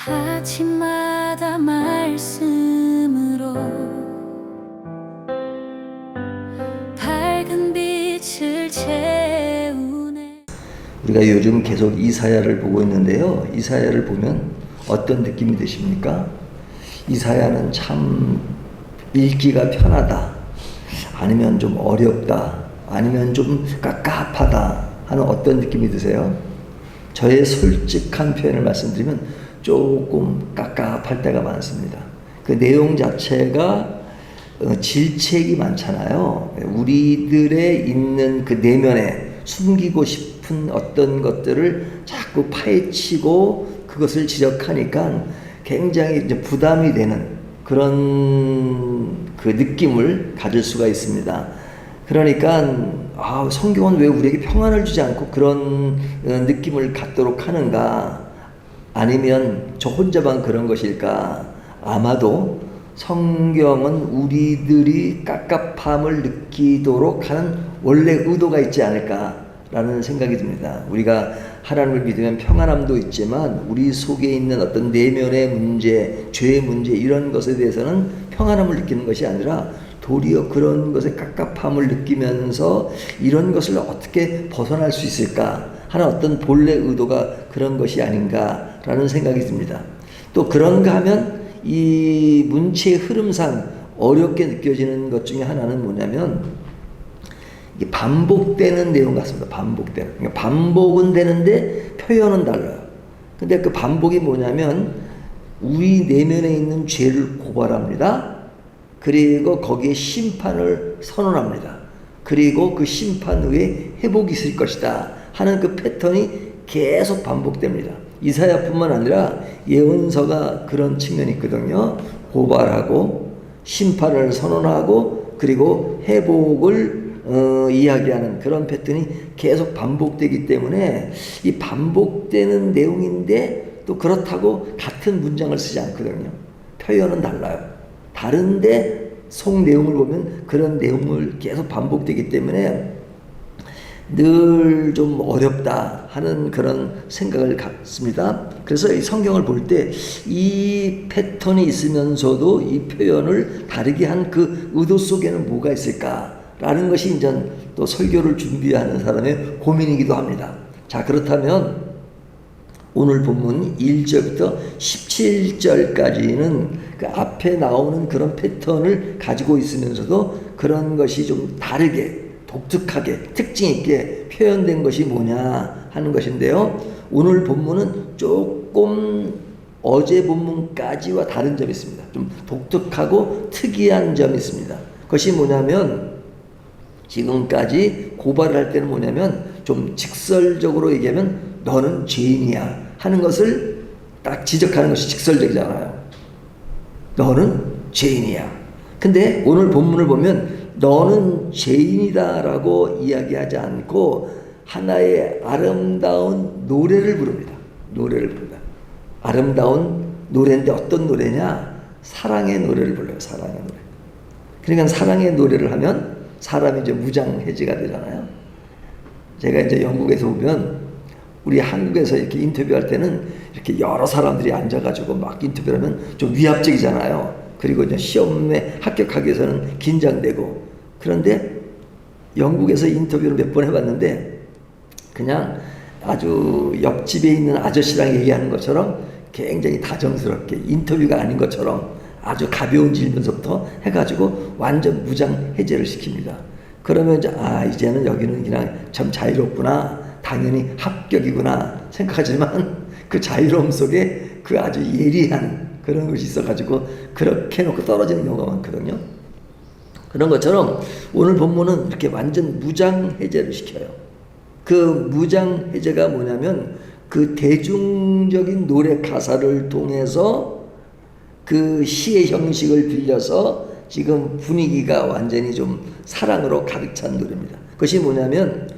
아침마다 말씀으로 밝은 빛을 채우네. 우리가 요즘 계속 이사야를 보고 있는데요. 이사야를 보면 어떤 느낌이 드십니까? 이사야는 참 읽기가 편하다, 아니면 좀 어렵다, 아니면 좀 깝깝하다 하는 어떤 느낌이 드세요? 저의 솔직한 표현을 말씀드리면 조금 깝깝할 때가 많습니다. 그 내용 자체가 질책이 많잖아요. 우리들의 있는 그 내면에 숨기고 싶은 어떤 것들을 자꾸 파헤치고 그것을 지적하니까 굉장히 이제 부담이 되는 그런 그 느낌을 가질 수가 있습니다. 그러니까 성경은 왜 우리에게 평안을 주지 않고 그런 느낌을 갖도록 하는가? 아니면 저 혼자만 그런 것일까? 아마도 성경은 우리들이 깝깝함을 느끼도록 하는 원래 의도가 있지 않을까라는 생각이 듭니다. 우리가 하나님을 믿으면 평안함도 있지만 우리 속에 있는 어떤 내면의 문제, 죄의 문제, 이런 것에 대해서는 평안함을 느끼는 것이 아니라 도리어 그런 것에 깝깝함을 느끼면서 이런 것을 어떻게 벗어날 수 있을까 하는 어떤 본래 의도가 그런 것이 아닌가라는 생각이 듭니다. 또 그런가 하면 이 문체의 흐름상 어렵게 느껴지는 것 중에 하나는 뭐냐면 이게 반복되는 내용 같습니다. 그러니까 반복은 되는데 표현은 달라요. 근데 그 반복이 뭐냐면 우리 내면에 있는 죄를 고발합니다. 그리고 거기에 심판을 선언합니다. 그리고 그 심판 후에 회복이 있을 것이다 하는 그 패턴이 계속 반복됩니다. 이사야뿐만 아니라 예언서가 그런 측면이 있거든요. 고발하고 심판을 선언하고 그리고 회복을 이야기하는 그런 패턴이 계속 반복되기 때문에 이 반복되는 내용인데 또 그렇다고 같은 문장을 쓰지 않거든요. 표현은 달라요. 다른데 속 내용을 보면 그런 내용을 계속 반복되기 때문에 늘 좀 어렵다 하는 그런 생각을 갖습니다. 그래서 이 성경을 볼 때 이 패턴이 있으면서도 이 표현을 다르게 한 그 의도 속에는 뭐가 있을까라는 것이 이제 또 설교를 준비하는 사람의 고민이기도 합니다. 자, 그렇다면 오늘 본문 1절부터 17절까지는 그 앞에 나오는 그런 패턴을 가지고 있으면서도 그런 것이 좀 다르게 독특하게 특징 있게 표현된 것이 뭐냐 하는 것인데요. 오늘 본문은 조금 어제 본문까지와 다른 점이 있습니다. 좀 독특하고 특이한 점이 있습니다. 그것이 뭐냐면 지금까지 고발을 할 때는 뭐냐면 좀 직설적으로 얘기하면 너는 죄인이야 하는 것을 딱 지적하는 것이 직설적이잖아요. 너는 죄인이야. 근데 오늘 본문을 보면 너는 죄인이다 라고 이야기하지 않고 하나의 아름다운 노래를 부릅니다. 노래를 부릅니다. 아름다운 노래인데 어떤 노래냐? 사랑의 노래를 불러요. 사랑의 노래. 그러니까 사랑의 노래를 하면 사람이 이제 무장해제가 되잖아요. 제가 이제 영국에서 보면 우리 한국에서 이렇게 인터뷰할 때는 이렇게 여러 사람들이 앉아가지고 막 인터뷰를 하면 좀 위압적이잖아요. 그리고 이제 시험에 합격하기 위해서는 긴장되고. 그런데 영국에서 인터뷰를 몇 번 해봤는데 그냥 아주 옆집에 있는 아저씨랑 얘기하는 것처럼 굉장히 다정스럽게 인터뷰가 아닌 것처럼 아주 가벼운 질문서부터 해가지고 완전 무장 해제를 시킵니다. 그러면 이제 이제는 여기는 그냥 참 자유롭구나, 당연히 합격이구나 생각하지만 그 자유로움 속에 그 아주 예리한 그런 것이 있어가지고 그렇게 놓고 떨어지는 경우가 많거든요. 그런 것처럼 오늘 본문은 이렇게 완전 무장 해제를 시켜요. 그 무장 해제가 뭐냐면 그 대중적인 노래 가사를 통해서 그 시의 형식을 빌려서 지금 분위기가 완전히 좀 사랑으로 가득 찬 노래입니다. 그것이 뭐냐면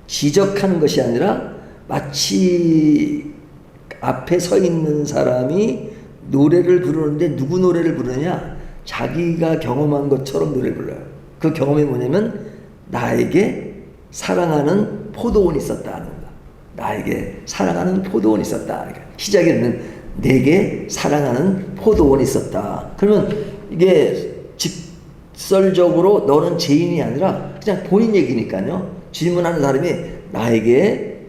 지적하는 것이 아니라 마치 앞에 서 있는 사람이 노래를 부르는데 누구 노래를 부르느냐? 자기가 경험한 것처럼 노래를 불러요. 그 경험이 뭐냐면 나에게 사랑하는 포도원이 있었다 하는 거다. 나에게 사랑하는 포도원이 있었다. 그러니까 시작에는 내게 사랑하는 포도원이 있었다. 그러면 이게 직설적으로 너는 죄인이 아니라 그냥 본인 얘기니까요. 질문하는 사람이 나에게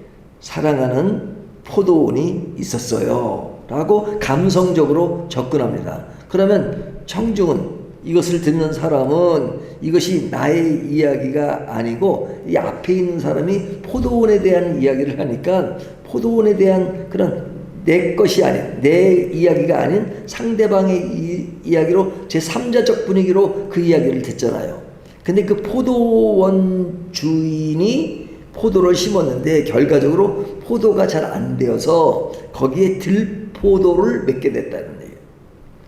사랑하는 포도원이 있었어요 라고 감성적으로 접근합니다. 그러면 청중은, 이것을 듣는 사람은 이것이 나의 이야기가 아니고 이 앞에 있는 사람이 포도원에 대한 이야기를 하니까 포도원에 대한 그런 내 것이 아닌, 내 이야기가 아닌 상대방의 이야기로 제3자적 분위기로 그 이야기를 듣잖아요. 근데 그 포도원 주인이 포도를 심었는데 결과적으로 포도가 잘 안 되어서 거기에 들포도를 맺게 됐다는 얘기예요.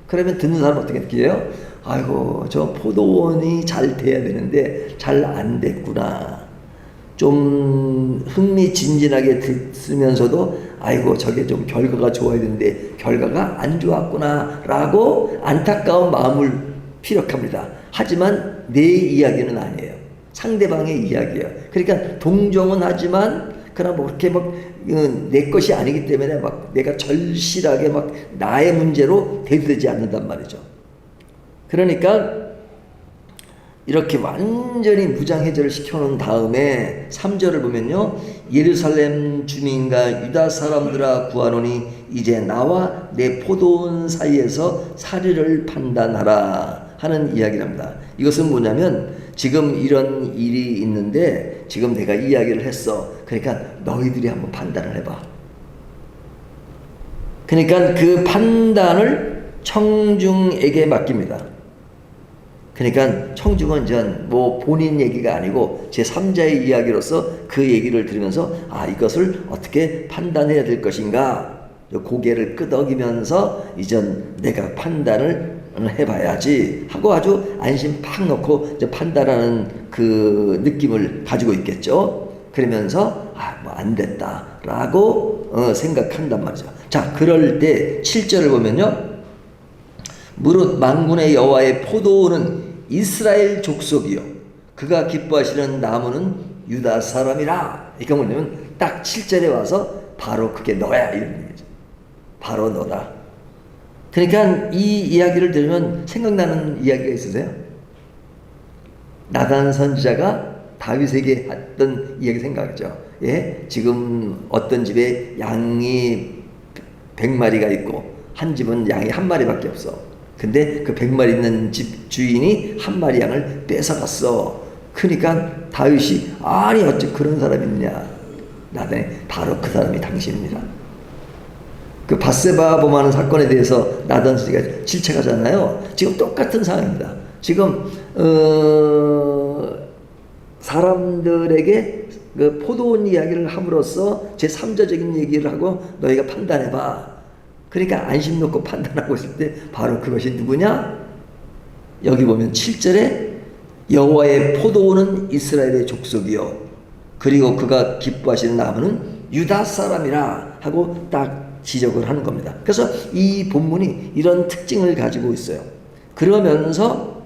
그러면 듣는 사람은 어떻게 느껴요? 아이고, 저 포도원이 잘 돼야 되는데 잘 안 됐구나. 좀 흥미진진하게 듣으면서도 아이고, 저게 좀 결과가 좋아야 되는데 결과가 안 좋았구나 라고 안타까운 마음을 피력합니다. 하지만 내 이야기는 아니에요. 상대방의 이야기예요. 그러니까 동정은 하지만 그러나 뭐 그렇게 막 내 것이 아니기 때문에 막 내가 절실하게 막 나의 문제로 대두되지 않는단 말이죠. 그러니까 이렇게 완전히 무장해제를 시켜놓은 다음에 3절을 보면요, 예루살렘 주민과 유다 사람들아 구하노니 이제 나와 내 포도원 사이에서 사리를 판단하라 하는 이야기를 합니다. 이것은 뭐냐면 지금 이런 일이 있는데 지금 내가 이야기를 했어. 그러니까 너희들이 한번 판단을 해봐. 그러니까 그 판단을 청중에게 맡깁니다. 그러니까 청중은 전 뭐 본인 얘기가 아니고 제3자의 이야기로서 그 얘기를 들으면서 아, 이것을 어떻게 판단해야 될 것인가, 고개를 끄덕이면서 이전 내가 판단을 해봐야지 하고 아주 안심 팍 놓고 이제 판단하는 그 느낌을 가지고 있겠죠. 그러면서 아, 뭐 안 됐다라고 생각한단 말이죠. 자, 그럴 때 7절을 보면요, 무릇 만군의 여호와의 포도원은 이스라엘 족속이요 그가 기뻐하시는 나무는 유다 사람이라. 이게 뭐냐면 딱 7절에 와서 바로 그게 너야 이런 얘기죠. 바로 너다. 그러니까 이 이야기를 들으면 생각나는 이야기가 있으세요? 나단 선지자가 다윗에게 했던 이야기 생각하죠. 예? 지금 어떤 집에 양이 100마리가 있고 한 집은 양이 한 마리밖에 없어. 근데 그 100마리 있는 집 주인이 한 마리 양을 뺏어갔어. 그러니까 다윗이 아니 어째 그런 사람이 있냐. 나단이 바로 그 사람이 당신입니다. 그 밧세바 범하는 사건에 대해서 나단 선지자가 질책하잖아요. 지금 똑같은 상황입니다. 지금 사람들에게 그 포도원 이야기를 함으로써 제3자적인 얘기를 하고 너희가 판단해봐. 그러니까 안심 놓고 판단하고 있을 때 바로 그것이 누구냐? 여기 보면 7절에 여호와의 포도원은 이스라엘의 족속이요 그리고 그가 기뻐하시는 나무는 유다 사람이라 하고 딱 지적을 하는 겁니다. 그래서 이 본문이 이런 특징을 가지고 있어요. 그러면서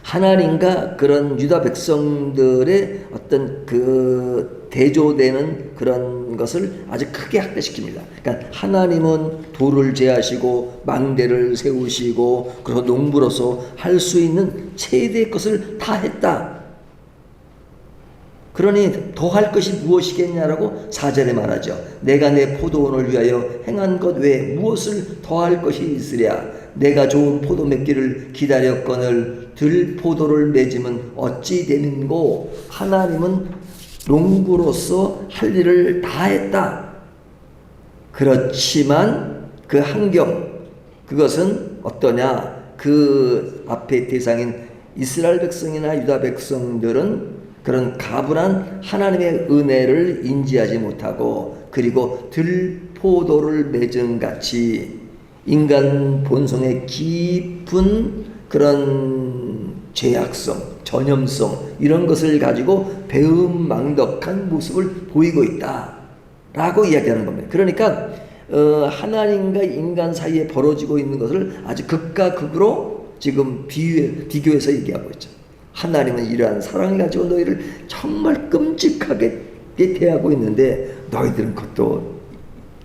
하나님과 그런 유다 백성들의 어떤 그 대조되는 그런 것을 아주 크게 확대시킵니다. 그러니까 하나님은 돌을 제하시고 망대를 세우시고 그리고 농부로서 할 수 있는 최대의 것을 다 했다. 그러니 더 할 것이 무엇이겠냐라고 4절에 말하죠. 내가 내 포도원을 위하여 행한 것 외에 무엇을 더할 것이 있으랴. 내가 좋은 포도 맺기를 기다렸거늘 들포도를 맺으면 어찌 되는고. 하나님은 농부로서 할 일을 다 했다. 그렇지만 그 환경, 그것은 어떠냐. 그 앞에 대상인 이스라엘 백성이나 유다 백성들은 그런 가분한 하나님의 은혜를 인지하지 못하고 그리고 들포도를 맺은 같이 인간 본성의 깊은 그런 죄악성, 전염성 이런 것을 가지고 배은망덕한 모습을 보이고 있다라고 이야기하는 겁니다. 그러니까 하나님과 인간 사이에 벌어지고 있는 것을 아주 극과 극으로 지금 비교해서 얘기하고 있죠. 하나님은 이러한 사랑을 가지고 너희를 정말 끔찍하게 대하고 있는데 너희들은 그것도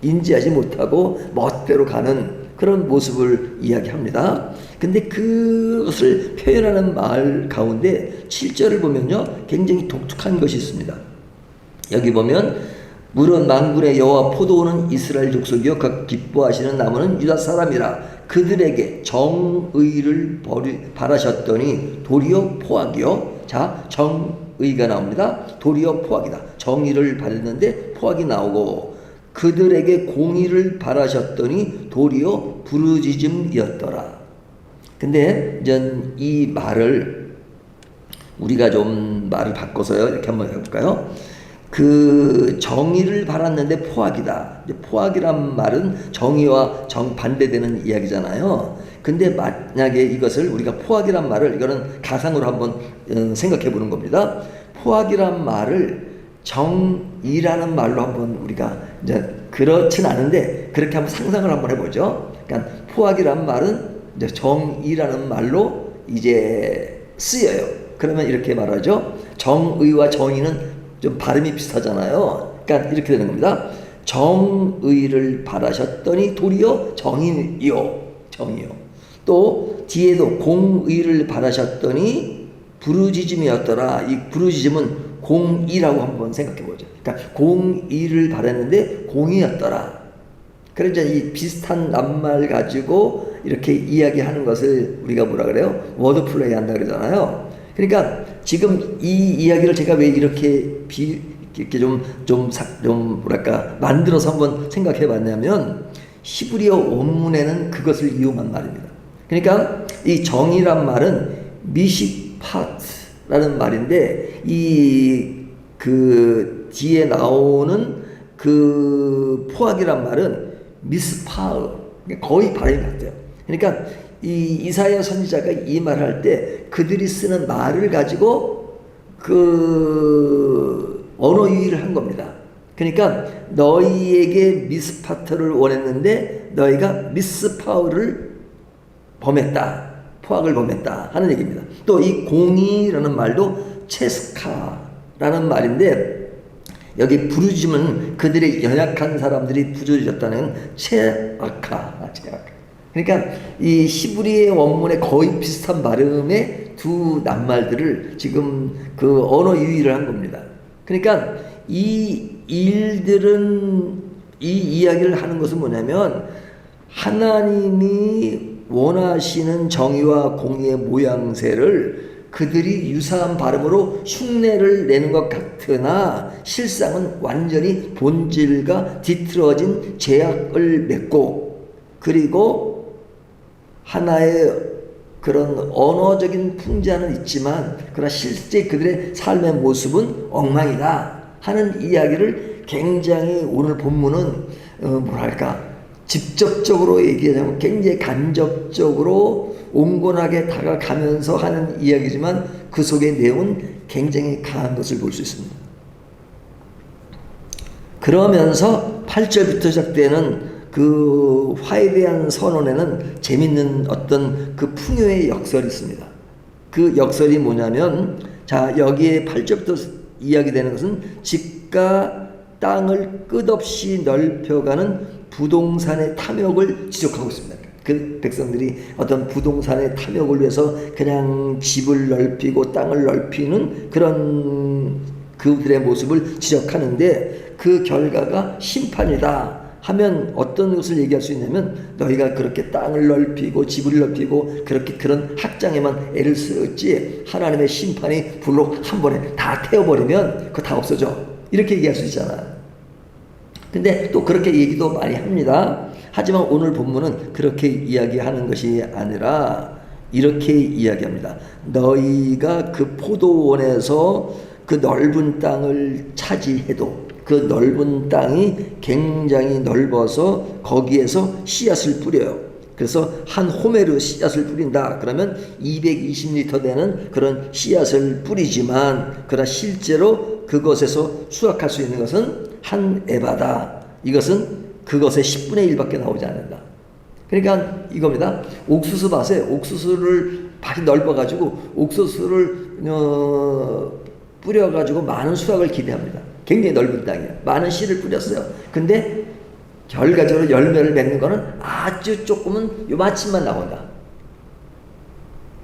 인지하지 못하고 멋대로 가는 그런 모습을 이야기합니다. 근데 그것을 표현하는 말 가운데 7절을 보면요, 굉장히 독특한 것이 있습니다. 여기 보면 물은 만군의 여호와 포도원은 이스라엘 족속이요 각 기뻐하시는 나무는 유다 사람이라 그들에게 정의를 바라셨더니 도리어 포악이요. 자, 정의가 나옵니다. 도리어 포악이다. 정의를 바랬는데 포악이 나오고 그들에게 공의를 바라셨더니 도리어 부르짖음이었더라. 근데 이제 이 말을 우리가 좀 말을 바꿔서요 이렇게 한번 해볼까요? 그 정의를 바랐는데 포악이다. 포악이란 말은 정의와 정반대되는 이야기잖아요. 근데 만약에 이것을 우리가 포악이란 말을 이거는 가상으로 한번 생각해 보는 겁니다. 포악이란 말을 정의라는 말로 한번 우리가 이제 그렇진 않은데 그렇게 한번 상상을 한번 해보죠. 그러니까 포악이란 말은 이제 정의라는 말로 이제 쓰여요. 그러면 이렇게 말하죠. 정의와 정의는 좀 발음이 비슷하잖아요. 그러니까 이렇게 되는 겁니다. 정의를 바라셨더니 도리어 정의요. 정의요. 또 뒤에도 공의를 바라셨더니 부르짖음이었더라. 이 부르짖음은 공의라고 한번 생각해 보죠. 그러니까 공의를 바랐는데 공의였더라. 그래서 이 비슷한 낱말 가지고 이렇게 이야기하는 것을 우리가 뭐라 그래요? 워드 플레이 한다 그러잖아요. 그러니까 지금 이 이야기를 제가 왜 이렇게 이렇게 좀 뭐랄까 만들어서 한번 생각해 봤냐면 히브리어 원문에는 그것을 이용한 말입니다. 그러니까 이 정의란 말은 미시파트라는 말인데 이 그 뒤에 나오는 그 포악이란 말은 미스파흐, 거의 발음이 같아요. 그러니까 이 이사야 선지자가 이 말을 할 때 그들이 쓰는 말을 가지고 그 언어 유희를 한 겁니다. 그러니까 너희에게 미스파트를 원했는데 너희가 미스파흐를 범했다, 포악을 범했다 하는 얘기입니다. 또 이 공의라는 말도 체스카라는 말인데 여기 부르짖음은 그들의 연약한 사람들이 부르짖었다는 체아카. 그러니까 이 히브리의 원문에 거의 비슷한 발음의 두 낱말들을 지금 그 언어 유희를 한 겁니다. 그러니까 이 일들은 이 이야기를 하는 것은 뭐냐면 하나님이 원하시는 정의와 공의의 모양새를 그들이 유사한 발음으로 흉내를 내는 것 같으나 실상은 완전히 본질과 뒤틀어진 제약을 맺고 그리고 하나의 그런 언어적인 풍자는 있지만 그러나 실제 그들의 삶의 모습은 엉망이다 하는 이야기를 굉장히 오늘 본문은 뭐랄까 직접적으로 얘기하자면 굉장히 간접적으로 온건하게 다가가면서 하는 이야기지만 그 속의 내용은 굉장히 강한 것을 볼 수 있습니다. 그러면서 8절부터 시작되는 그 화에 대한 선언에는 재밌는 어떤 그 풍요의 역설이 있습니다. 그 역설이 뭐냐면 자 여기에 8절부터 이야기되는 것은 집과 땅을 끝없이 넓혀가는 부동산의 탐욕을 지적하고 있습니다. 그 백성들이 어떤 부동산의 탐욕을 위해서 그냥 집을 넓히고 땅을 넓히는 그런 그들의 모습을 지적하는데 그 결과가 심판이다 하면 어떤 것을 얘기할 수 있냐면 너희가 그렇게 땅을 넓히고 집을 넓히고 그렇게 그런 학장에만 애를 쓰였지 하나님의 심판이 불로 한 번에 다 태워버리면 그거 다 없어져 이렇게 얘기할 수 있잖아요. 근데 또 그렇게 얘기도 많이 합니다. 하지만 오늘 본문은 그렇게 이야기하는 것이 아니라 이렇게 이야기합니다. 너희가 그 포도원에서 그 넓은 땅을 차지해도 그 넓은 땅이 굉장히 넓어서 거기에서 씨앗을 뿌려요. 그래서 한 호메르 씨앗을 뿌린다. 그러면 220리터 되는 그런 씨앗을 뿌리지만 그러나 실제로 그것에서 수확할 수 있는 것은 한 에바다. 이것은 그것의 10분의 1밖에 나오지 않는다. 그러니까 이겁니다. 옥수수밭에 옥수수를 밭이 넓어가지고 옥수수를 뿌려가지고 많은 수확을 기대합니다. 굉장히 넓은 땅이에요. 많은 씨를 뿌렸어요. 근데 결과적으로 열매를 맺는 거는 아주 조금은 요만큼만 나온다.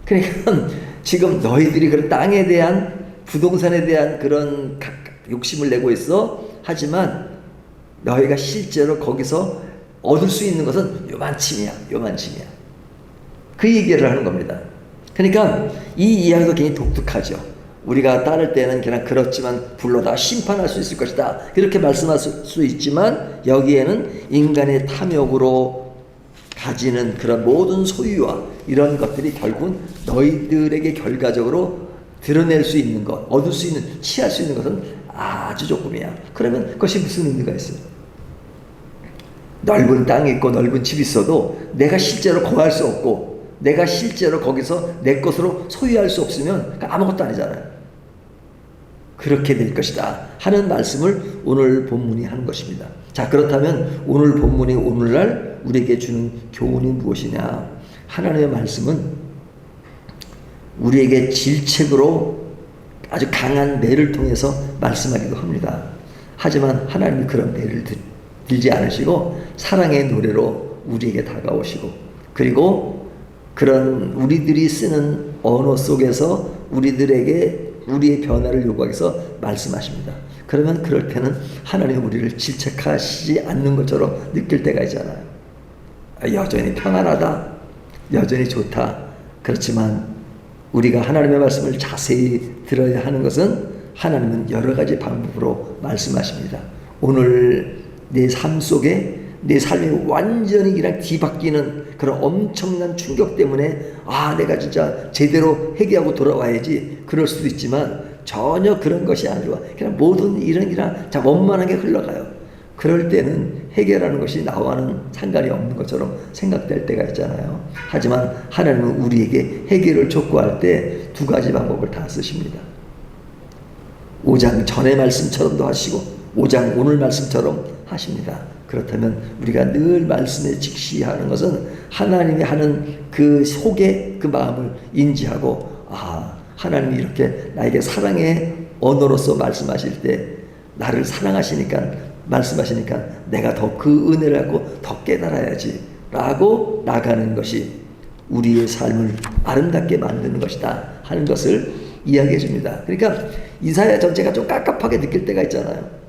그러니까 지금 너희들이 그런 땅에 대한 부동산에 대한 그런 욕심을 내고 있어. 하지만 너희가 실제로 거기서 얻을 수 있는 것은 요만큼이야. 요만큼이야. 그 얘기를 하는 겁니다. 그러니까 이 이야기도 굉장히 독특하죠. 우리가 따를 때는 그냥 그렇지만 불러다 심판할 수 있을 것이다. 이렇게 말씀할 수 있지만 여기에는 인간의 탐욕으로 가지는 그런 모든 소유와 이런 것들이 결국은 너희들에게 결과적으로 드러낼 수 있는 것, 얻을 수 있는, 취할 수 있는 것은 아주 조금이야. 그러면 그것이 무슨 의미가 있어요? 넓은 땅이 있고 넓은 집이 있어도 내가 실제로 거할 수 없고 내가 실제로 거기서 내 것으로 소유할 수 없으면 아무것도 아니잖아요. 그렇게 될 것이다 하는 말씀을 오늘 본문이 하는 것입니다. 자, 그렇다면 오늘 본문이 오늘날 우리에게 주는 교훈이 무엇이냐? 하나님의 말씀은 우리에게 질책으로 아주 강한 매를 통해서 말씀하기도 합니다. 하지만 하나님이 그런 매를 들지 않으시고 사랑의 노래로 우리에게 다가오시고, 그리고 그런 우리들이 쓰는 언어 속에서 우리의 변화를 요구하기위해서 말씀하십니다. 그러면 그럴 때는 하나님이 우리를 질책하시지 않는 것처럼 느낄 때가 있잖아요. 여전히 평안하다, 여전히 좋다. 그렇지만 우리가 하나님의 말씀을 자세히 들어야 하는 것은 하나님은 여러 가지 방법으로 말씀하십니다. 오늘 내 삶 속에 내 삶이 완전히 그냥 뒤바뀌는 그런 엄청난 충격 때문에 내가 진짜 제대로 회개하고 돌아와야지, 그럴 수도 있지만 전혀 그런 것이 아니라 그냥 모든 일은 그냥 원만하게 흘러가요. 그럴 때는 회개라는 것이 나와는 상관이 없는 것처럼 생각될 때가 있잖아요. 하지만 하나님은 우리에게 회개를 촉구할 때 두 가지 방법을 다 쓰십니다. 5장 전의 말씀처럼도 하시고 5장 오늘 말씀처럼 하십니다. 그렇다면 우리가 늘 말씀에 직시하는 것은 하나님이 하는 그 속에 그 마음을 인지하고, 하나님이 이렇게 나에게 사랑의 언어로서 말씀하실 때 나를 사랑하시니까 말씀하시니까 내가 더 그 은혜를 갖고 더 깨달아야지 라고 나가는 것이 우리의 삶을 아름답게 만드는 것이다 하는 것을 이야기해 줍니다. 그러니까 이사야 전체가 좀 깝깝하게 느낄 때가 있잖아요.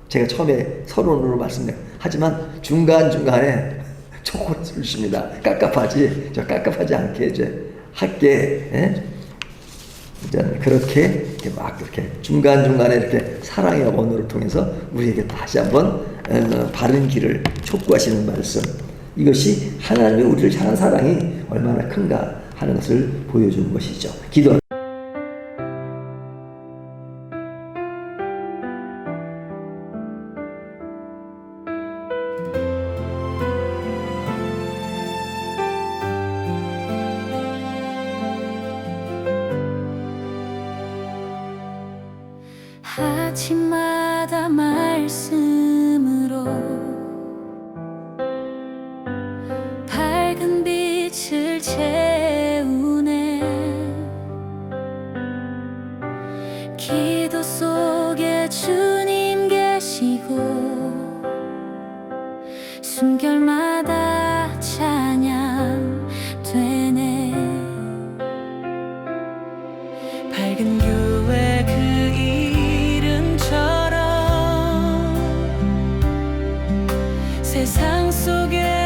제가 처음에 서론으로 말씀드려요. 하지만 중간중간에 초코를 주십니다. 깝깝하지? 저 깝깝하지 않게 이제 할게. 그렇게 막 이렇게 중간중간에 이렇게 사랑의 언어를 통해서 우리에게 다시 한번 바른 길을 촉구하시는 말씀. 이것이 하나님의 우리를 향한 사랑이 얼마나 큰가 하는 것을 보여주는 것이죠. 기도. 아침마다 말씀으로 밝은 빛을 채우네. 기도 속에 주님 계시고 숨결마다 찬양 되네. 밝은 교회 그 이름처럼 세상 속에